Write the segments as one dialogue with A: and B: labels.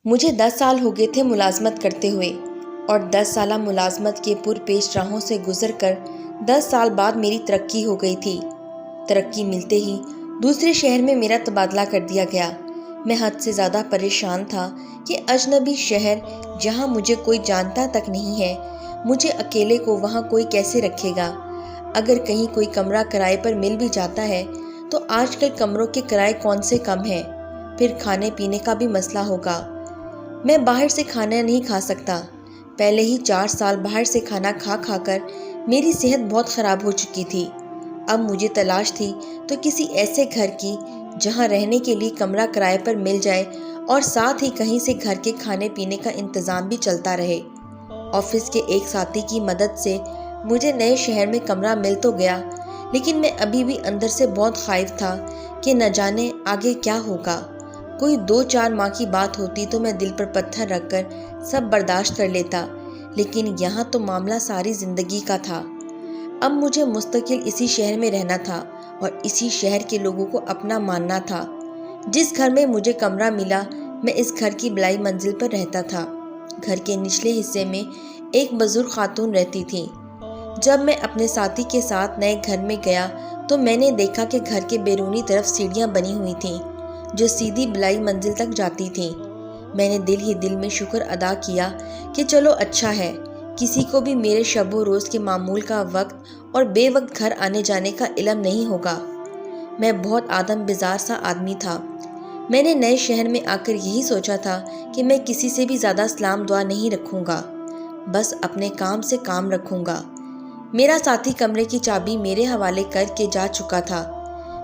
A: مجھے 10 سال ہو گئے تھے ملازمت کرتے ہوئے، اور 10 سالہ ملازمت کے پرپیش راہوں سے گزر کر 10 سال بعد میری ترقی ہو گئی تھی۔ ترقی ملتے ہی دوسرے شہر میں میرا تبادلہ کر دیا گیا۔ میں حد سے زیادہ پریشان تھا کہ اجنبی شہر جہاں مجھے کوئی جانتا تک نہیں ہے، مجھے اکیلے کو وہاں کوئی کیسے رکھے گا؟ اگر کہیں کوئی کمرہ کرائے پر مل بھی جاتا ہے تو آج کل کمروں کے کرائے کون سے کم ہیں؟ پھر کھانے پینے کا بھی مسئلہ ہوگا۔ میں باہر سے کھانا نہیں کھا سکتا۔ پہلے ہی 4 سال باہر سے کھانا کھا کھا کر میری صحت بہت خراب ہو چکی تھی۔ اب مجھے تلاش تھی تو کسی ایسے گھر کی جہاں رہنے کے لیے کمرہ کرائے پر مل جائے اور ساتھ ہی کہیں سے گھر کے کھانے پینے کا انتظام بھی چلتا رہے۔ آفس کے ایک ساتھی کی مدد سے مجھے نئے شہر میں کمرہ مل تو گیا، لیکن میں ابھی بھی اندر سے بہت خائف تھا کہ نہ جانے آگے کیا ہوگا۔ کوئی 2-4 ماہ کی بات ہوتی تو میں دل پر پتھر رکھ کر سب برداشت کر لیتا، لیکن یہاں تو معاملہ ساری زندگی کا تھا۔ اب مجھے مستقل اسی شہر میں رہنا تھا اور اسی شہر کے لوگوں کو اپنا ماننا تھا۔ جس گھر میں مجھے کمرہ ملا، میں اس گھر کی بلائی منزل پر رہتا تھا۔ گھر کے نچلے حصے میں ایک بزرگ خاتون رہتی تھی۔ جب میں اپنے ساتھی کے ساتھ نئے گھر میں گیا تو میں نے دیکھا کہ گھر کے بیرونی طرف سیڑھیاں بنی ہوئی تھیں جو سیدھی بلائی منزل تک جاتی تھیں۔ میں نے دل ہی دل میں شکر ادا کیا کہ چلو اچھا ہے، کسی کو بھی میرے شب و روز کے معمول کا وقت اور بے وقت گھر آنے جانے کا علم نہیں ہوگا۔ میں بہت آدم بزار سا آدمی تھا۔ میں نے نئے شہر میں آ کر یہی سوچا تھا کہ میں کسی سے بھی زیادہ سلام دعا نہیں رکھوں گا، بس اپنے کام سے کام رکھوں گا۔ میرا ساتھی کمرے کی چابی میرے حوالے کر کے جا چکا تھا۔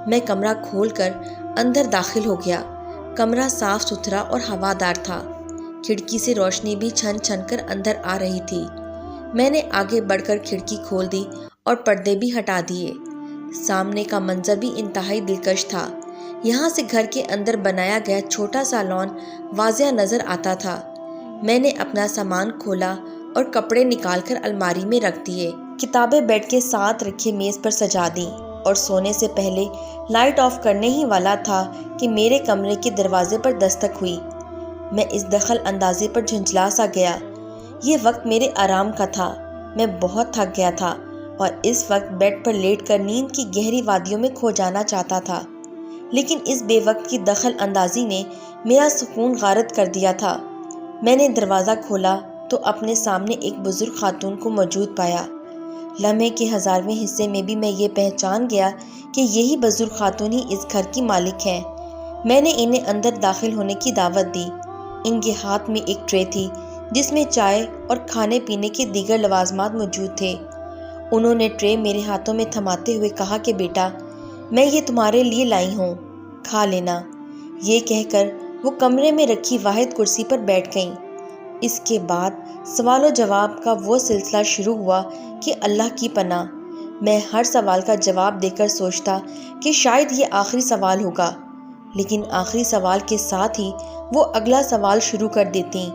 A: میں کمرہ کھول کر اندر داخل ہو گیا۔ کمرہ صاف ستھرا اور ہوادار تھا۔ کھڑکی سے روشنی بھی چھن چھن کر اندر آ رہی تھی۔ میں نے آگے بڑھ کر کھڑکی کھول دی اور پردے بھی ہٹا دیے۔ سامنے کا منظر بھی انتہائی دلکش تھا۔ یہاں سے گھر کے اندر بنایا گیا چھوٹا سا لان واضح نظر آتا تھا۔ میں نے اپنا سامان کھولا اور کپڑے نکال کر الماری میں رکھ دیے۔ کتابیں بیڈ کے ساتھ رکھے میز پر سجا دیں اور سونے سے پہلے لائٹ آف کرنے ہی والا تھا کہ میرے کمرے کے دروازے پر دستک ہوئی۔ میں اس دخل اندازی پر جھنجھلا سا گیا۔ یہ وقت میرے آرام کا تھا۔ میں بہت تھک گیا تھا اور اس وقت بیڈ پر لیٹ کر نیند کی گہری وادیوں میں کھو جانا چاہتا تھا، لیکن اس بے وقت کی دخل اندازی نے میرا سکون غارت کر دیا تھا۔ میں نے دروازہ کھولا تو اپنے سامنے ایک بزرگ خاتون کو موجود پایا۔ لمحے کے 1000ویں حصے میں بھی میں یہ پہچان گیا کہ یہی بزرگ خاتون ہی اس گھر کی مالک ہیں۔ میں نے انہیں اندر داخل ہونے کی دعوت دی۔ ان کے ہاتھ میں ایک ٹرے تھی جس میں چائے اور کھانے پینے کے دیگر لوازمات موجود تھے۔ انہوں نے ٹرے میرے ہاتھوں میں تھماتے ہوئے کہا کہ بیٹا، میں یہ تمہارے لیے لائی ہوں، کھا لینا۔ یہ کہہ کر وہ کمرے میں رکھی واحد کرسی پر بیٹھ گئیں۔ اس کے بعد سوال و جواب کا وہ سلسلہ شروع ہوا کہ اللہ کی پناہ، میں ہر سوال کا جواب دے کر سوچتا کہ شاید یہ آخری سوال ہوگا، لیکن آخری سوال کے ساتھ ہی وہ اگلا سوال شروع کر دیتیں۔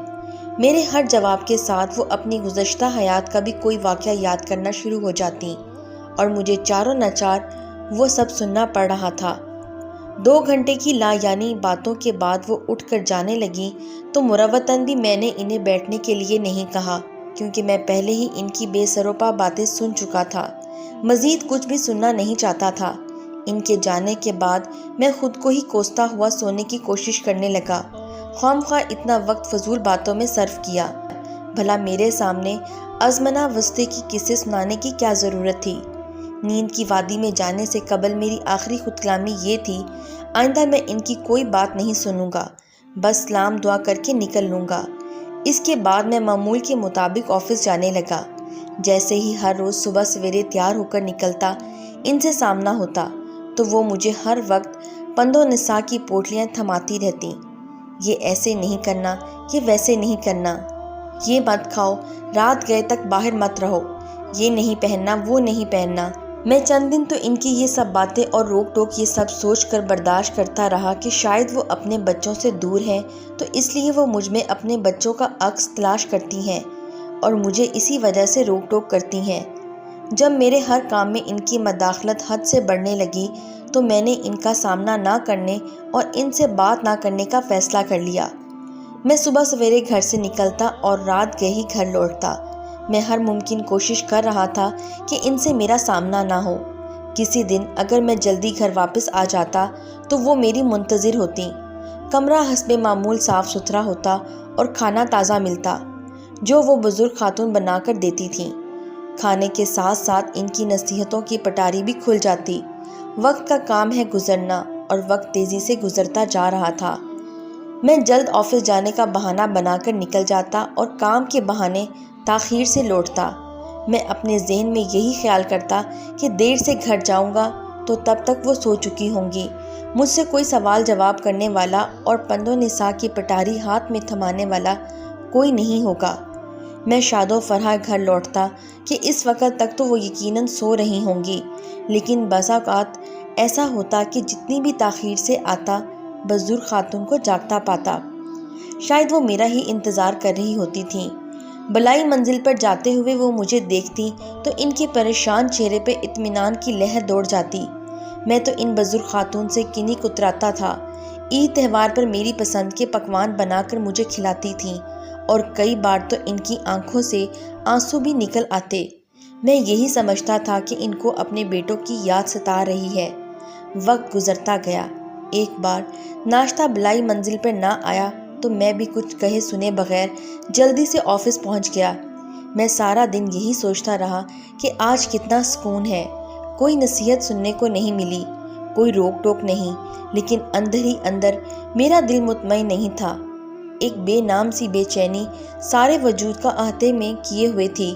A: میرے ہر جواب کے ساتھ وہ اپنی گزشتہ حیات کا بھی کوئی واقعہ یاد کرنا شروع ہو جاتیں، اور مجھے چاروں ناچار وہ سب سننا پڑ رہا تھا۔ 2 گھنٹے کی لا یعنی باتوں کے بعد وہ اٹھ کر جانے لگیں تو مروتاً بھی میں نے انہیں بیٹھنے کے لیے نہیں کہا، کیونکہ میں پہلے ہی ان کی بے سروپا باتیں سن چکا تھا، مزید کچھ بھی سننا نہیں چاہتا تھا۔ ان کے جانے کے بعد میں خود کو ہی کوستا ہوا سونے کی کوشش کرنے لگا۔ خواہ اتنا وقت فضول باتوں میں صرف کیا۔ بھلا میرے سامنے ازمنہ وسطی کی قصے سنانے کی کیا ضرورت تھی؟ نیند کی وادی میں جانے سے قبل میری آخری خود کلامی یہ تھی، آئندہ میں ان کی کوئی بات نہیں سنوں گا، بس سلام دعا کر کے نکل لوں گا۔ اس کے بعد میں معمول کے مطابق آفس جانے لگا۔ جیسے ہی ہر روز صبح سویرے تیار ہو کر نکلتا، ان سے سامنا ہوتا تو وہ مجھے ہر وقت پند و نساء کی پوٹلیاں تھماتی رہتیں۔ یہ ایسے نہیں کرنا، یہ ویسے نہیں کرنا، یہ مت کھاؤ، رات گئے تک باہر مت رہو، یہ نہیں پہننا، وہ نہیں پہننا۔ میں چند دن تو ان کی یہ سب باتیں اور روک ٹوک یہ سب سوچ کر برداشت کرتا رہا کہ شاید وہ اپنے بچوں سے دور ہیں تو اس لیے وہ مجھ میں اپنے بچوں کا عکس تلاش کرتی ہیں اور مجھے اسی وجہ سے روک ٹوک کرتی ہیں۔ جب میرے ہر کام میں ان کی مداخلت حد سے بڑھنے لگی تو میں نے ان کا سامنا نہ کرنے اور ان سے بات نہ کرنے کا فیصلہ کر لیا۔ میں صبح سویرے گھر سے نکلتا اور رات گئے ہی گھر لوٹتا۔ میں ہر ممکن کوشش کر رہا تھا کہ ان سے میرا سامنا نہ ہو۔ کسی دن اگر میں جلدی گھر واپس آ جاتا تو وہ میری منتظر ہوتی۔ کمرہ حسب معمول صاف ستھرا ہوتا اور کھانا تازہ ملتا جو وہ بزرگ خاتون بنا کر دیتی تھیں۔ کھانے کے ساتھ ساتھ ان کی نصیحتوں کی پٹاری بھی کھل جاتی۔ وقت کا کام ہے گزرنا اور وقت تیزی سے گزرتا جا رہا تھا۔ میں جلد آفس جانے کا بہانہ بنا کر نکل جاتا اور کام کے بہانے تاخیر سے لوٹتا۔ میں اپنے ذہن میں یہی خیال کرتا کہ دیر سے گھر جاؤں گا تو تب تک وہ سو چکی ہوں گی، مجھ سے کوئی سوال جواب کرنے والا اور پند و نساء کی پٹاری ہاتھ میں تھمانے والا کوئی نہیں ہوگا۔ میں شاد و فرح گھر لوٹتا کہ اس وقت تک تو وہ یقیناً سو رہی ہوں گی، لیکن بعض اوقات ایسا ہوتا کہ جتنی بھی تاخیر سے آتا بزرگ خاتون کو جاگتا پاتا۔ شاید وہ میرا ہی انتظار کر رہی ہوتی تھیں۔ بلائی منزل پر جاتے ہوئے وہ مجھے دیکھتی تو ان کے پریشان چہرے پہ اطمینان کی لہر دوڑ جاتی۔ میں تو ان بزرگ خاتون سے کنی کتراتا تھا۔ عید تہوار پر میری پسند کے پکوان بنا کر مجھے کھلاتی تھیں اور کئی بار تو ان کی آنکھوں سے آنسو بھی نکل آتے۔ میں یہی سمجھتا تھا کہ ان کو اپنے بیٹوں کی یاد ستا رہی ہے۔ وقت گزرتا گیا۔ ایک بار ناشتہ بلائی منزل پر نہ آیا تو میں بھی کچھ کہے سنے بغیر جلدی سے آفس پہنچ گیا۔ میں سارا دن یہی سوچتا رہا کہ آج کتنا سکون ہے۔ کوئی نصیحت سننے کو نہیں ملی، کوئی روک ٹوک نہیں، لیکن اندر ہی اندر میرا دل مطمئن نہیں تھا۔ ایک بے نام سی بے چینی سارے وجود کا احاطے میں کیے ہوئے تھی۔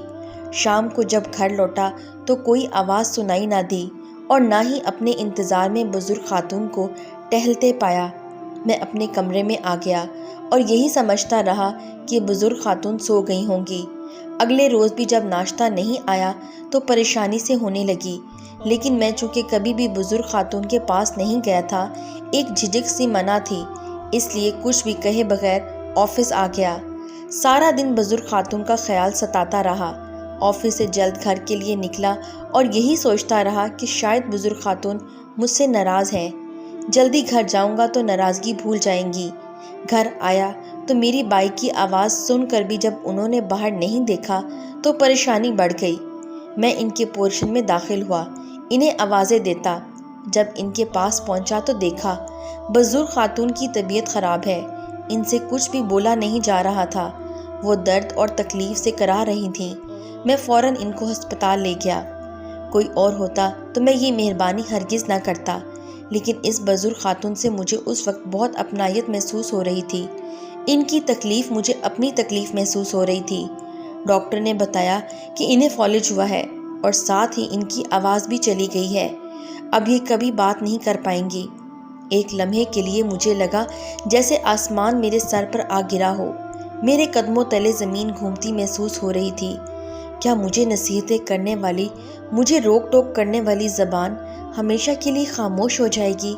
A: شام کو جب گھر لوٹا تو کوئی آواز سنائی نہ دی اور نہ ہی اپنے انتظار میں بزرگ خاتون کو ٹہلتے پایا۔ میں اپنے کمرے میں آ گیا اور یہی سمجھتا رہا کہ بزرگ خاتون سو گئی ہوں گی۔ اگلے روز بھی جب ناشتہ نہیں آیا تو پریشانی سے ہونے لگی، لیکن میں چونکہ کبھی بھی بزرگ خاتون کے پاس نہیں گیا تھا، ایک جھجک سی منع تھی، اس لیے کچھ بھی کہے بغیر آفس آ گیا۔ سارا دن بزرگ خاتون کا خیال ستاتا رہا۔ آفس سے جلد گھر کے لیے نکلا اور یہی سوچتا رہا کہ شاید بزرگ خاتون مجھ سے ناراض ہیں۔ جلدی گھر جاؤں گا تو ناراضگی بھول جائیں گی۔ گھر آیا تو میری بائک کی آواز سن کر بھی جب انہوں نے باہر نہیں دیکھا تو پریشانی بڑھ گئی۔ میں ان کے پورشن میں داخل ہوا، انہیں آوازیں دیتا۔ جب ان کے پاس پہنچا تو دیکھا بزرگ خاتون کی طبیعت خراب ہے، ان سے کچھ بھی بولا نہیں جا رہا تھا۔ وہ درد اور تکلیف سے کرا رہی تھیں۔ میں فوراً ان کو ہسپتال لے گیا۔ کوئی اور ہوتا تو میں یہ مہربانی ہرگز نہ کرتا، لیکن اس بزرگ خاتون سے مجھے اس وقت بہت اپنائیت محسوس ہو رہی تھی۔ ان کی تکلیف مجھے اپنی تکلیف محسوس ہو رہی تھی۔ ڈاکٹر نے بتایا کہ انہیں فالج ہوا ہے اور ساتھ ہی ان کی آواز بھی چلی گئی ہے۔ اب یہ کبھی بات نہیں کر پائیں گی۔ ایک لمحے کے لیے مجھے لگا جیسے آسمان میرے سر پر آ گرا ہو۔ میرے قدموں تلے زمین گھومتی محسوس ہو رہی تھی۔ کیا مجھے نصیحتیں کرنے والی، مجھے روک ٹوک کرنے والی زبان ہمیشہ کے لیے خاموش ہو جائے گی؟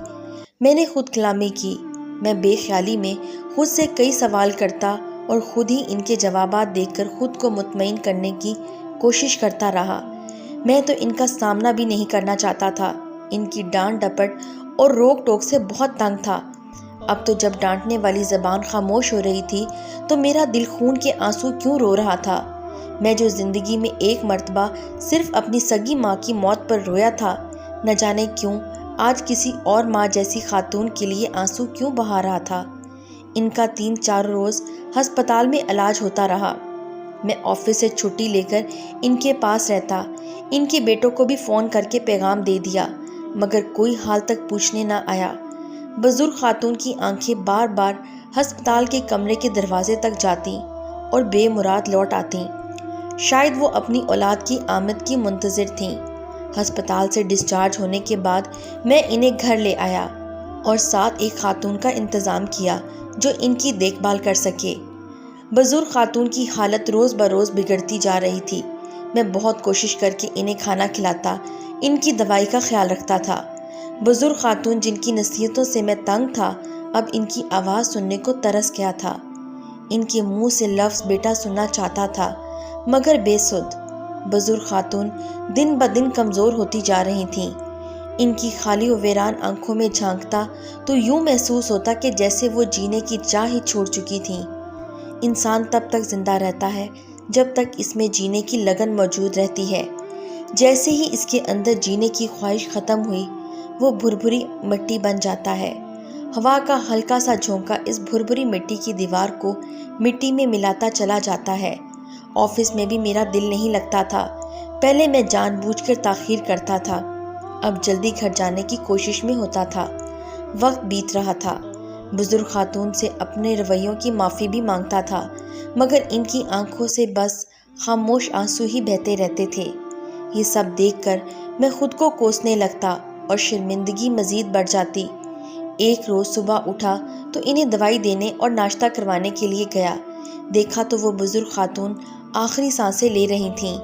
A: میں نے خود کلامی کی۔ میں بے خیالی میں خود سے کئی سوال کرتا اور خود ہی ان کے جوابات دیکھ کر خود کو مطمئن کرنے کی کوشش کرتا رہا۔ میں تو ان کا سامنا بھی نہیں کرنا چاہتا تھا۔ ان کی ڈانٹ ڈپٹ اور روک ٹوک سے بہت تنگ تھا۔ اب تو جب ڈانٹنے والی زبان خاموش ہو رہی تھی تو میرا دل خون کے آنسو کیوں رو رہا تھا؟ میں جو زندگی میں ایک مرتبہ صرف اپنی سگی ماں کی موت پر رویا تھا، نہ جانے کیوں آج کسی اور ماں جیسی خاتون کے لیے آنسو کیوں بہا رہا تھا۔ ان کا 3-4 روز ہسپتال میں علاج ہوتا رہا۔ میں آفس سے چھٹی لے کر ان کے پاس رہتا۔ ان کے بیٹوں کو بھی فون کر کے پیغام دے دیا، مگر کوئی حال تک پوچھنے نہ آیا۔ بزرگ خاتون کی آنکھیں بار بار ہسپتال کے کمرے کے دروازے تک جاتی اور بے مراد لوٹ آتی۔ شاید وہ اپنی اولاد کی آمد کی منتظر تھیں۔ ہسپتال سے ڈسچارج ہونے کے بعد میں انہیں گھر لے آیا اور ساتھ ایک خاتون کا انتظام کیا جو ان کی دیکھ بھال کر سکے۔ بزرگ خاتون کی حالت روز بروز بگڑتی جا رہی تھی۔ میں بہت کوشش کر کے انہیں کھانا کھلاتا، ان کی دوائی کا خیال رکھتا تھا۔ بزرگ خاتون جن کی نصیحتوں سے میں تنگ تھا، اب ان کی آواز سننے کو ترس گیا تھا۔ ان کے منہ سے لفظ بیٹا سننا چاہتا تھا، مگر بے سدھ۔ بزرگ خاتون دن بدن کمزور ہوتی جا رہی تھیں۔ ان کی خالی و ویران آنکھوں میں جھانکتا تو یوں محسوس ہوتا کہ جیسے وہ جینے کی چاہ ہی چھوڑ چکی تھیں۔ انسان تب تک زندہ رہتا ہے جب تک اس میں جینے کی لگن موجود رہتی ہے۔ جیسے ہی اس کے اندر جینے کی خواہش ختم ہوئی، وہ بھربھری مٹی بن جاتا ہے۔ ہوا کا ہلکا سا جھونکا اس بھربھری مٹی کی دیوار کو مٹی میں ملاتا چلا جاتا ہے۔ آفس میں بھی میرا دل نہیں لگتا تھا۔ پہلے میں جان بوجھ کر تاخیر کرتا تھا، اب جلدی گھر جانے کی کوشش میں ہوتا تھا۔ وقت بیت رہا تھا۔ بزرگ خاتون سے اپنے رویوں کی معافی بھی مانگتا تھا، مگر ان کی آنکھوں سے بس خاموش آنسو ہی بہتے رہتے تھے۔ یہ سب دیکھ کر میں خود کو کوسنے لگتا اور شرمندگی مزید بڑھ جاتی۔ ایک روز صبح اٹھا تو انہیں دوائی دینے اور ناشتہ کروانے کے لیے گیا۔ دیکھا تو وہ بزرگ خاتون آخری سانسیں لے رہی تھیں۔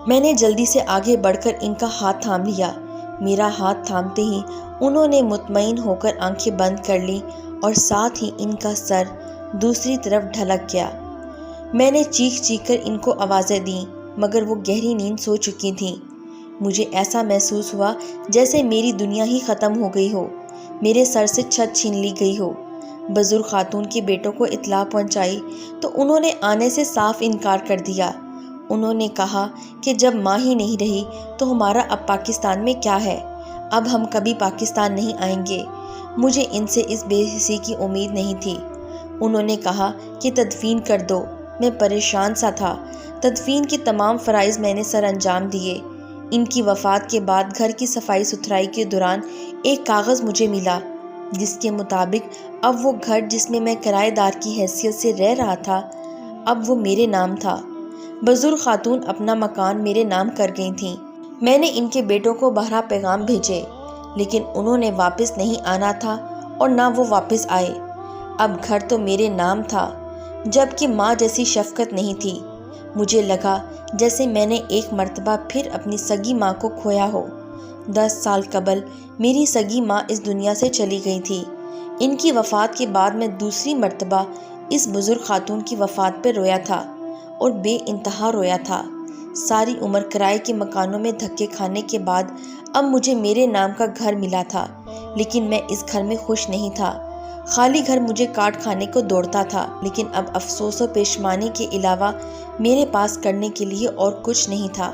A: میں نے جلدی سے آگے بڑھ کر ان کا ہاتھ تھام لیا۔ میرا ہاتھ تھامتے ہی انہوں نے مطمئن ہو کر آنکھیں بند کر لیں اور ساتھ ہی ان کا سر دوسری طرف ڈھلک گیا۔ میں نے چیخ چیخ کر ان کو آوازیں دیں، مگر وہ گہری نیند سو چکی تھیں۔ مجھے ایسا محسوس ہوا جیسے میری دنیا ہی ختم ہو گئی ہو، میرے سر سے چھت چھین لی گئی ہو۔ بزرگ خاتون کے بیٹوں کو اطلاع پہنچائی تو انہوں نے آنے سے صاف انکار کر دیا۔ انہوں نے کہا کہ جب ماں ہی نہیں رہی تو ہمارا اب پاکستان میں کیا ہے؟ اب ہم کبھی پاکستان نہیں آئیں گے۔ مجھے ان سے اس بے حسی کی امید نہیں تھی۔ انہوں نے کہا کہ تدفین کر دو۔ میں پریشان سا تھا۔ تدفین کے تمام فرائض میں نے سر انجام دیے۔ ان کی وفات کے بعد گھر کی صفائی ستھرائی کے دوران ایک کاغذ مجھے ملا، جس کے مطابق اب وہ گھر جس میں میں کرایہ دار کی حیثیت سے رہ رہا تھا، اب وہ میرے نام تھا۔ بزرگ خاتون اپنا مکان میرے نام کر گئی تھیں۔ میں نے ان کے بیٹوں کو بہرحال پیغام بھیجے، لیکن انہوں نے واپس نہیں آنا تھا اور نہ وہ واپس آئے۔ اب گھر تو میرے نام تھا، جبکہ ماں جیسی شفقت نہیں تھی۔ مجھے لگا جیسے میں نے ایک مرتبہ پھر اپنی سگی ماں کو کھویا ہو۔ 10 سال قبل میری سگی ماں اس دنیا سے چلی گئی تھی۔ ان کی وفات کے بعد میں دوسری مرتبہ اس بزرگ خاتون کی وفات پر رویا تھا اور بے انتہا رویا تھا۔ ساری عمر کرائے کے مکانوں میں دھکے کھانے کے بعد اب مجھے میرے نام کا گھر ملا تھا، لیکن میں اس گھر میں خوش نہیں تھا۔ خالی گھر مجھے کاٹ کھانے کو دوڑتا تھا، لیکن اب افسوس و پشیمانی کے علاوہ میرے پاس کرنے کے لیے اور کچھ نہیں تھا۔